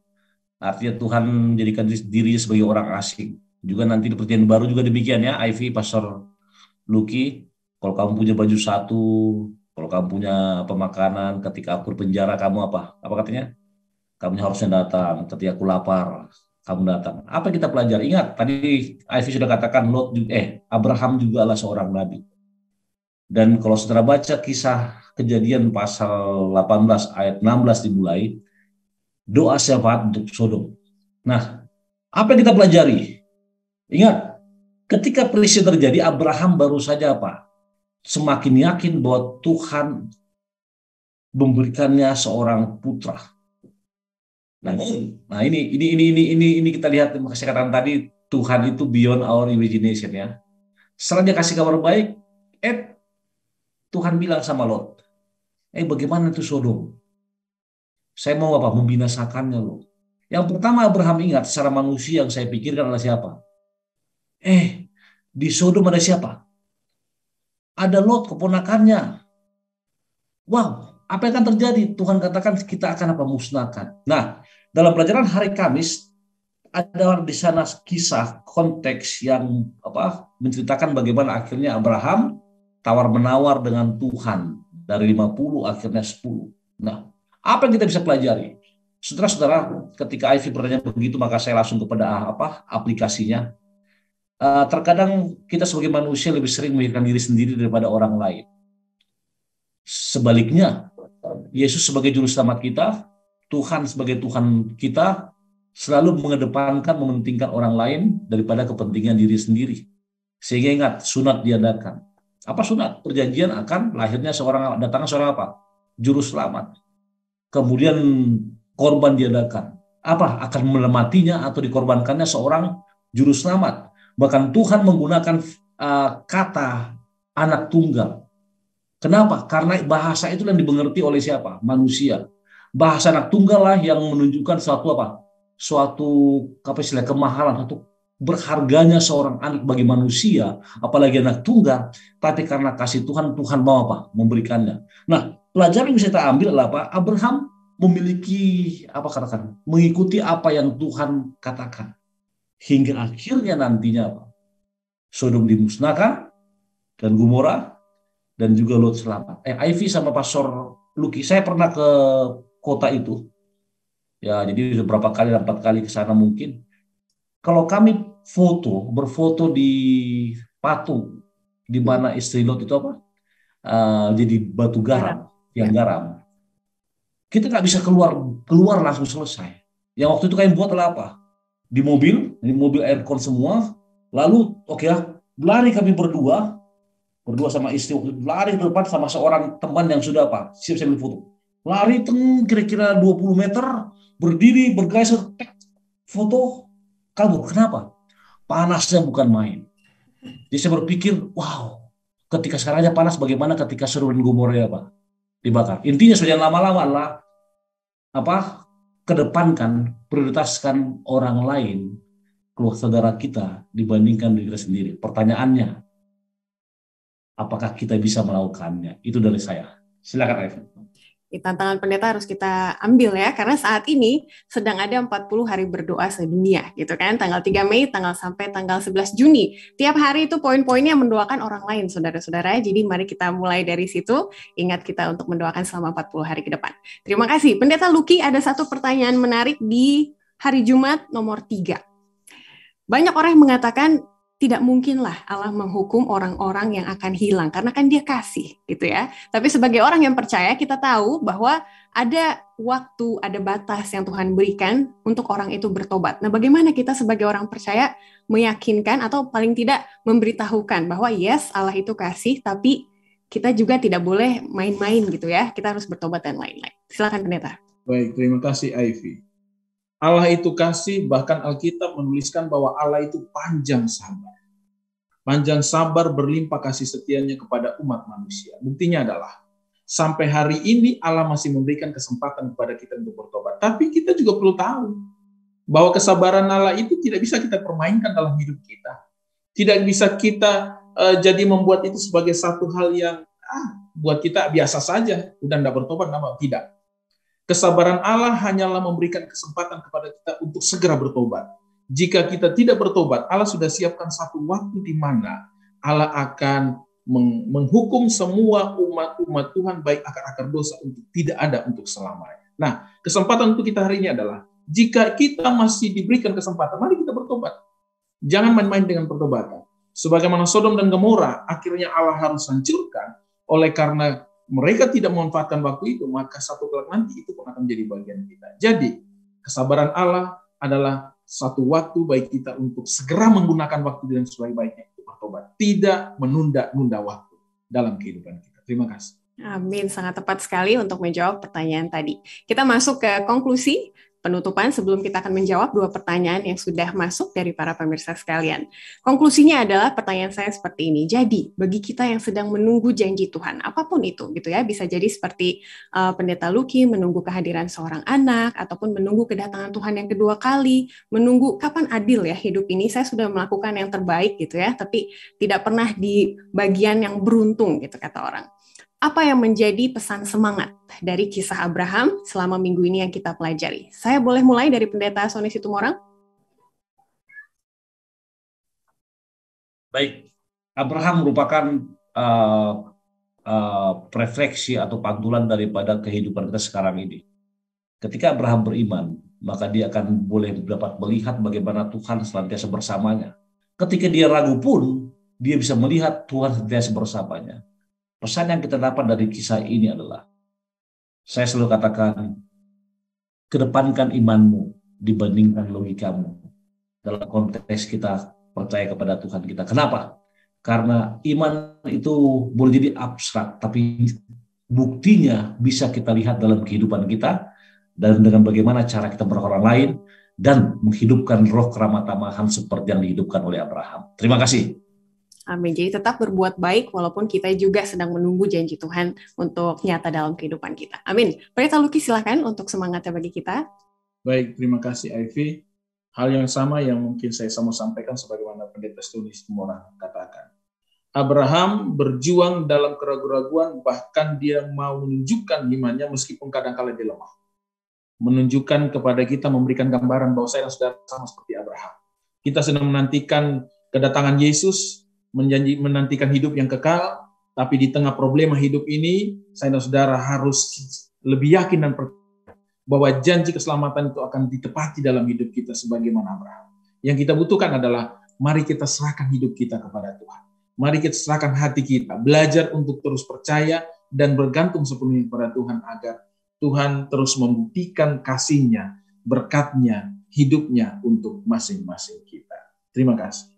Artinya Tuhan menjadikan dirinya sebagai orang asing. Juga nanti di perjanjian baru juga demikian ya, Ivy, Pastor Lucky. Kalau kamu punya baju satu, kalau kamu punya pemakanan, ketika aku berpenjara kamu apa? Apa katanya? Kamu harusnya datang ketika aku lapar. Kamu datang. Apa yang kita pelajari? Ingat, tadi Ivy sudah katakan Abraham juga adalah seorang nabi. Dan kalau saudara baca kisah Kejadian pasal 18 ayat 16 dimulai, doa syafaat untuk Sodom. Nah, apa yang kita pelajari? Ingat, ketika peristiwa terjadi, Abraham baru saja apa? Semakin yakin bahwa Tuhan memberikannya seorang putra. Nah ini kita lihat kata tadi, Tuhan itu beyond our imagination ya. Setelah dia kasih kabar baik, Tuhan bilang sama Lot, bagaimana itu Sodom? Saya mau apa? Membinasakannya loh. Yang pertama Abraham ingat, secara manusia yang saya pikirkan adalah siapa? Di Sodom ada siapa? Ada Lot, keponakannya. Wow, apa yang akan terjadi? Tuhan katakan kita akan apa? Musnahkan. Nah, dalam pelajaran hari Kamis ada di sana kisah konteks yang menceritakan bagaimana akhirnya Abraham tawar-menawar dengan Tuhan dari 50 akhirnya 10. Nah, apa yang kita bisa pelajari? Saudara-saudara, ketika Ivy bertanya begitu, maka saya langsung kepada aplikasinya. Terkadang kita sebagai manusia lebih sering memikirkan diri sendiri daripada orang lain. Sebaliknya, Yesus sebagai juru selamat kita, Tuhan sebagai Tuhan kita, selalu mengedepankan, mementingkan orang lain daripada kepentingan diri sendiri. Sehingga ingat, sunat diadakan. Apa sunat? Perjanjian akan lahirnya datangnya seorang apa? Juru selamat. Kemudian korban diadakan. Apa? Akan melematinya atau dikorbankannya seorang juru selamat. Bahkan Tuhan menggunakan kata anak tunggal. Kenapa? Karena bahasa itu yang dimengerti oleh siapa? Manusia. Bahasa anak tunggal lah yang menunjukkan suatu apa? Suatu kemahalan, satu berharganya seorang anak bagi manusia, apalagi anak tunggal. Tapi karena kasih Tuhan, Tuhan mau apa? Memberikannya. Nah, pelajaran yang bisa kita ambil adalah apa? Abraham memiliki mengikuti apa yang Tuhan katakan. Hingga akhirnya nantinya apa? Sodom dimusnahkan dan Gomora dan juga Lot selamat. Ivy sama Pastor Lucky, saya pernah ke kota itu. Ya, jadi beberapa kali, 4 kali ke sana mungkin. Kalau kami berfoto di patung di mana istri Lot itu apa? Jadi batu garam, garam. Kita nggak bisa keluar langsung selesai. Yang waktu itu kami buat adalah apa? Di mobil aircon semua, lalu lari kami berdua sama istri, lari ke depan sama seorang teman yang sudah siap sambil foto. Lari kira-kira 20 meter, berdiri, bergeser, foto, kabur. Kenapa? Panasnya bukan main. Jadi saya berpikir, wow, ketika sekarang aja panas, bagaimana ketika Sodom dan Gomora dibakar. Intinya sudah lama-lama lah kedepankan, prioritaskan orang lain, keluarga saudara kita dibandingkan diri kita sendiri. Pertanyaannya, apakah kita bisa melakukannya? Itu dari saya. Silakan, Evan. Tantangan pendeta harus kita ambil ya, karena saat ini sedang ada 40 hari berdoa sedunia, gitu kan, tanggal 3 Mei sampai tanggal 11 Juni. Tiap hari itu poin-poinnya mendoakan orang lain, saudara-saudara. Jadi mari kita mulai dari situ, ingat kita untuk mendoakan selama 40 hari ke depan. Terima kasih. Pendeta Lucky, ada satu pertanyaan menarik di hari Jumat nomor 3. Banyak orang yang mengatakan, tidak mungkinlah Allah menghukum orang-orang yang akan hilang, karena kan Dia kasih, gitu ya. Tapi sebagai orang yang percaya, kita tahu bahwa ada waktu, ada batas yang Tuhan berikan untuk orang itu bertobat. Nah, bagaimana kita sebagai orang percaya meyakinkan atau paling tidak memberitahukan bahwa yes, Allah itu kasih, tapi kita juga tidak boleh main-main gitu ya. Kita harus bertobat dan lain-lain. Silakan pendeta. Baik, terima kasih Ivy. Allah itu kasih, bahkan Alkitab menuliskan bahwa Allah itu panjang sabar. Panjang sabar berlimpah kasih setianya kepada umat manusia. Buktinya adalah, sampai hari ini Allah masih memberikan kesempatan kepada kita untuk bertobat. Tapi kita juga perlu tahu bahwa kesabaran Allah itu tidak bisa kita permainkan dalam hidup kita. Tidak bisa kita jadi membuat itu sebagai satu hal yang buat kita biasa saja, udah tidak bertobat, tidak. Kesabaran Allah hanyalah memberikan kesempatan kepada kita untuk segera bertobat. Jika kita tidak bertobat, Allah sudah siapkan satu waktu di mana Allah akan menghukum semua umat Tuhan, baik akar-akar dosa, untuk tidak ada untuk selamanya. Nah, kesempatan untuk kita hari ini adalah, jika kita masih diberikan kesempatan, mari kita bertobat. Jangan main-main dengan pertobatan. Sebagaimana Sodom dan Gomora, akhirnya Allah harus hancurkan, oleh karena mereka tidak memanfaatkan waktu itu, maka satu kelak nanti itu akan menjadi bagian kita. Jadi, kesabaran Allah adalah satu waktu baik kita untuk segera menggunakan waktu dengan sebaik-baiknya untuk bertobat. Tidak menunda-nunda waktu dalam kehidupan kita. Terima kasih. Amin, sangat tepat sekali untuk menjawab pertanyaan tadi. Kita masuk ke konklusi penutupan sebelum kita akan menjawab 2 pertanyaan yang sudah masuk dari para pemirsa sekalian. Konklusinya adalah pertanyaan saya seperti ini. Jadi, bagi kita yang sedang menunggu janji Tuhan, apapun itu gitu ya, bisa jadi seperti Pendeta Lucky menunggu kehadiran seorang anak, ataupun menunggu kedatangan Tuhan yang kedua kali, menunggu kapan adil ya hidup ini, saya sudah melakukan yang terbaik gitu ya, tapi tidak pernah di bagian yang beruntung gitu kata orang. Apa yang menjadi pesan semangat dari kisah Abraham selama minggu ini yang kita pelajari? Saya boleh mulai dari Pendeta Sony Situmorang? Baik, Abraham merupakan refleksi atau pantulan daripada kehidupan kita sekarang ini. Ketika Abraham beriman, maka dia akan boleh dapat melihat bagaimana Tuhan senantiasa bersamanya. Ketika dia ragu pun, dia bisa melihat Tuhan senantiasa bersamanya. Pesan yang kita dapat dari kisah ini adalah, saya selalu katakan, kedepankan imanmu dibandingkan logikamu. Dalam konteks kita percaya kepada Tuhan kita. Kenapa? Karena iman itu boleh jadi abstrak, tapi buktinya bisa kita lihat dalam kehidupan kita, dan dengan bagaimana cara kita berorang lain, dan menghidupkan roh keramah-tamahan seperti yang dihidupkan oleh Abraham. Terima kasih. Amin. Jadi tetap berbuat baik walaupun kita juga sedang menunggu janji Tuhan untuk nyata dalam kehidupan kita. Amin. Pendeta Luki, silakan untuk semangatnya bagi kita. Baik, terima kasih Ivy. Hal yang sama yang mungkin saya mau sampaikan sebagaimana Pendeta Studi Situmorang katakan. Abraham berjuang dalam keraguan-raguan, bahkan dia mau menunjukkan imannya meskipun kadang-kala dia lemah. Menunjukkan kepada kita, memberikan gambaran bahwa saya dan saudara sama seperti Abraham. Kita sedang menantikan kedatangan Yesus, menantikan hidup yang kekal, tapi di tengah problema hidup ini, saya dan saudara harus lebih yakin dan percaya bahwa janji keselamatan itu akan ditepati dalam hidup kita sebagaimana Abraham. Yang kita butuhkan adalah, mari kita serahkan hidup kita kepada Tuhan. Mari kita serahkan hati kita, belajar untuk terus percaya dan bergantung sepenuhnya kepada Tuhan, agar Tuhan terus membuktikan kasih-Nya, berkat-Nya, hidupnya untuk masing-masing kita. Terima kasih.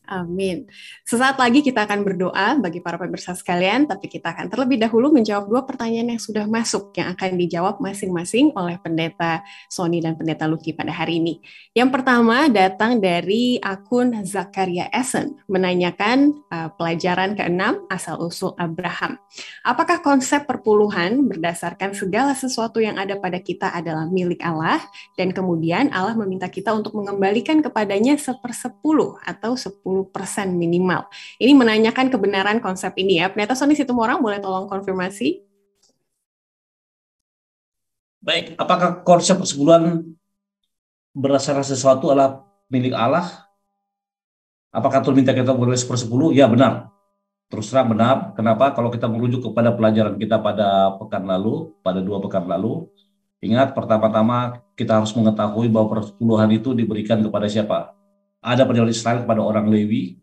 Amin. Sesaat lagi kita akan berdoa bagi para pemirsa sekalian, tapi kita akan terlebih dahulu menjawab 2 pertanyaan yang sudah masuk, yang akan dijawab masing-masing oleh Pendeta Sony dan Pendeta Luki pada hari ini. Yang pertama datang dari akun Zakaria Essen, menanyakan pelajaran ke-6 asal-usul Abraham. Apakah konsep perpuluhan berdasarkan segala sesuatu yang ada pada kita adalah milik Allah, dan kemudian Allah meminta kita untuk mengembalikan kepadanya 1/10 atau 10% minimal. Ini menanyakan kebenaran konsep ini ya. Pendeta Sony Situmorang, boleh tolong konfirmasi? Baik, apakah konsep persepuluhan berdasarkan sesuatu adalah milik Allah? Apakah Tuhan minta kita boleh 1/10? Ya, benar. Terus terang benar. Kenapa? Kalau kita merujuk kepada pelajaran kita pada 2 pekan lalu, ingat pertama-tama kita harus mengetahui bahwa persepuluhan itu diberikan kepada siapa? Ada pada Israel kepada orang Lewi,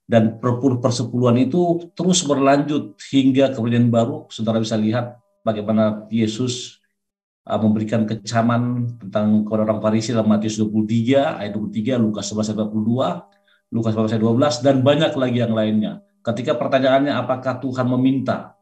dan persepuluhan itu terus berlanjut hingga Perjanjian Baru. Saudara bisa lihat bagaimana Yesus memberikan kecaman tentang kepada orang Farisi dalam Matius 23 ayat 23, Lukas 11 ayat 22, Lukas 14 ayat 12, dan banyak lagi yang lainnya. Ketika pertanyaannya apakah Tuhan meminta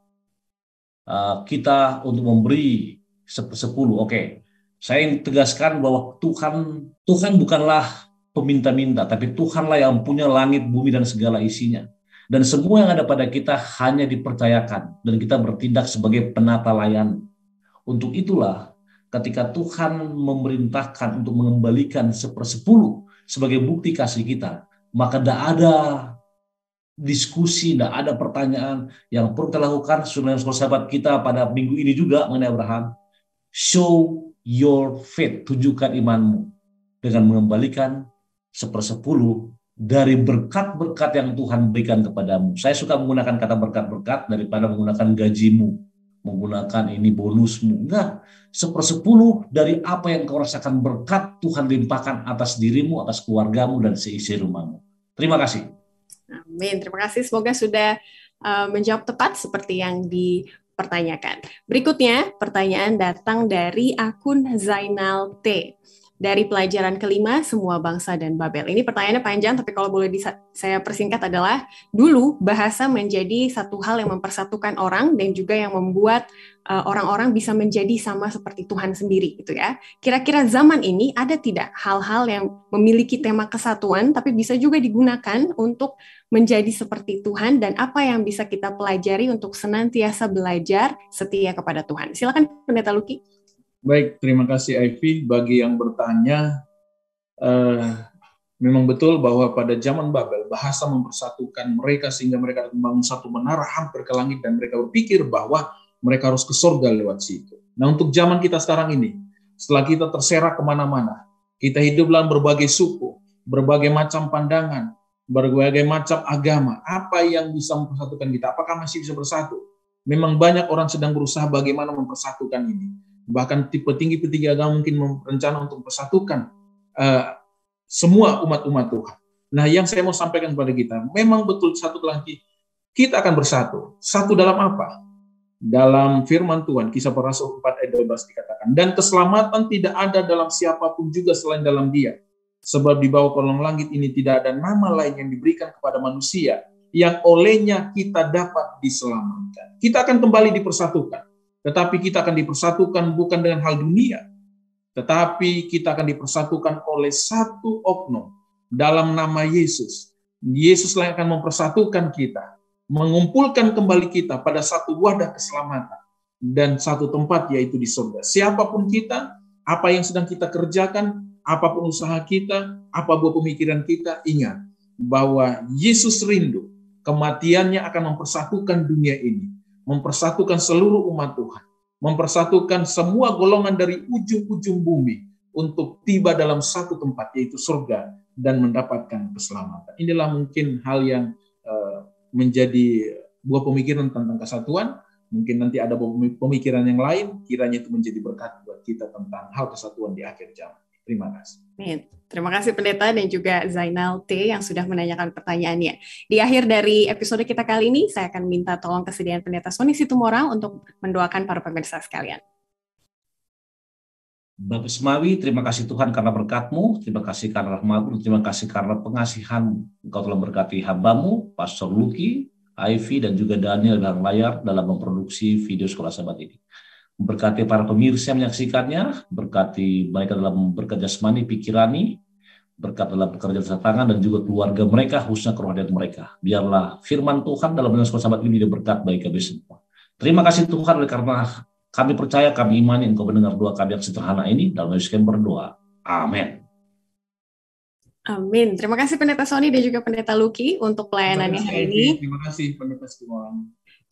kita untuk memberi 1/10? Oke. Saya ingin tegaskan bahwa Tuhan bukanlah peminta-minta, tapi Tuhanlah yang punya langit, bumi, dan segala isinya. Dan semua yang ada pada kita hanya dipercayakan, dan kita bertindak sebagai penata layan. Untuk itulah, ketika Tuhan memerintahkan untuk mengembalikan 1/10 sebagai bukti kasih kita, maka tidak ada diskusi, tidak ada pertanyaan. Yang perlu kita lakukan, sahabat kita pada minggu ini juga mengenai Abraham, show your faith, tunjukkan imanmu dengan mengembalikan 1/10 dari berkat-berkat yang Tuhan berikan kepadamu. Saya suka menggunakan kata berkat-berkat daripada menggunakan gajimu, menggunakan ini bonusmu. Enggak, 1/10 dari apa yang kau rasakan berkat Tuhan limpahkan atas dirimu, atas keluargamu, dan seisi rumahmu. Terima kasih. Amin. Terima kasih. Semoga sudah menjawab tepat seperti yang dipertanyakan. Berikutnya, pertanyaan datang dari akun Zainal T. Dari pelajaran ke-5, semua bangsa dan Babel. Ini pertanyaannya panjang, tapi kalau boleh saya persingkat adalah, dulu bahasa menjadi satu hal yang mempersatukan orang dan juga yang membuat orang-orang bisa menjadi sama seperti Tuhan sendiri, gitu ya. Kira-kira zaman ini ada tidak hal-hal yang memiliki tema kesatuan, tapi bisa juga digunakan untuk menjadi seperti Tuhan, dan apa yang bisa kita pelajari untuk senantiasa belajar setia kepada Tuhan? Silakan Pendeta Luki. Baik, terima kasih Ivy. Bagi yang bertanya, memang betul bahwa pada zaman Babel, bahasa mempersatukan mereka sehingga mereka membangun satu menara hampir ke langit, dan mereka berpikir bahwa mereka harus ke surga lewat situ. Nah, untuk zaman kita sekarang ini, setelah kita terserak kemana-mana, kita hidup dalam berbagai suku, berbagai macam pandangan, berbagai macam agama, apa yang bisa mempersatukan kita? Apakah masih bisa bersatu? Memang banyak orang sedang berusaha bagaimana mempersatukan ini. Bahkan petinggi agama mungkin berencana untuk mempersatukan semua umat-umat Tuhan. Nah, yang saya mau sampaikan kepada kita, memang betul satu kelangki kita akan bersatu. Satu dalam apa? Dalam firman Tuhan, Kisah Para Rasul 4 ayat 12 dikatakan, dan keselamatan tidak ada dalam siapapun juga selain dalam Dia. Sebab di bawah kolong langit ini tidak ada nama lain yang diberikan kepada manusia yang olehnya kita dapat diselamatkan. Kita akan kembali dipersatukan. Tetapi kita akan dipersatukan bukan dengan hal dunia, tetapi kita akan dipersatukan oleh satu oknum dalam nama Yesus. Yesuslah yang akan mempersatukan kita, mengumpulkan kembali kita pada satu wadah keselamatan dan satu tempat, yaitu di surga. Siapapun kita, apa yang sedang kita kerjakan, apapun usaha kita, apa buah pemikiran kita, ingat bahwa Yesus rindu kematiannya akan mempersatukan dunia ini, mempersatukan seluruh umat Tuhan, mempersatukan semua golongan dari ujung-ujung bumi untuk tiba dalam satu tempat, yaitu surga, dan mendapatkan keselamatan. Inilah mungkin hal yang menjadi buah pemikiran tentang kesatuan. Mungkin nanti ada pemikiran yang lain, kiranya itu menjadi berkat buat kita tentang hal kesatuan di akhir zaman. Terima kasih. Terima kasih Pendeta dan juga Zainal T yang sudah menanyakan pertanyaannya. Di akhir dari episode kita kali ini, saya akan minta tolong kesediaan Pendeta Sony Situmorang untuk mendoakan para pemirsa sekalian. Bapa Semawi, terima kasih Tuhan karena berkat-Mu, terima kasih karena rahmat-Mu, terima kasih karena pengasihan Engkau telah berkati hamba-Mu, Pastor Luki, Ivy, dan juga Daniel dan layar dalam memproduksi video Sekolah Sahabat ini. Berkati para pemirsa yang menyaksikannya, berkati mereka dalam bekerja jasmani, pikirani, berkat dalam pekerjaan tangan, dan juga keluarga mereka, khususnya kerohanian mereka. Biarlah firman Tuhan dalam Sekolah Sahabat ini berkat bagi kami semua. Terima kasih Tuhan karena kami percaya, kami imani Engkau mendengar doa kami yang sederhana ini. Dalam Yesus kami berdoa. Amin. Amin. Terima kasih Pendeta Sony dan juga Pendeta Luki untuk pelayanannya hari ini. Terima kasih Pendeta semua.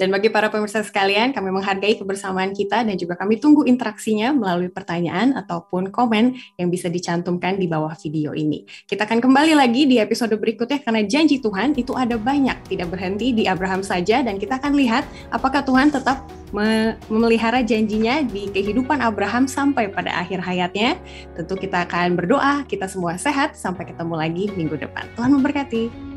Dan bagi para pemirsa sekalian, kami menghargai kebersamaan kita dan juga kami tunggu interaksinya melalui pertanyaan ataupun komen yang bisa dicantumkan di bawah video ini. Kita akan kembali lagi di episode berikutnya karena janji Tuhan itu ada banyak, tidak berhenti di Abraham saja, dan kita akan lihat apakah Tuhan tetap memelihara janjinya di kehidupan Abraham sampai pada akhir hayatnya. Tentu kita akan berdoa, kita semua sehat, sampai ketemu lagi minggu depan. Tuhan memberkati.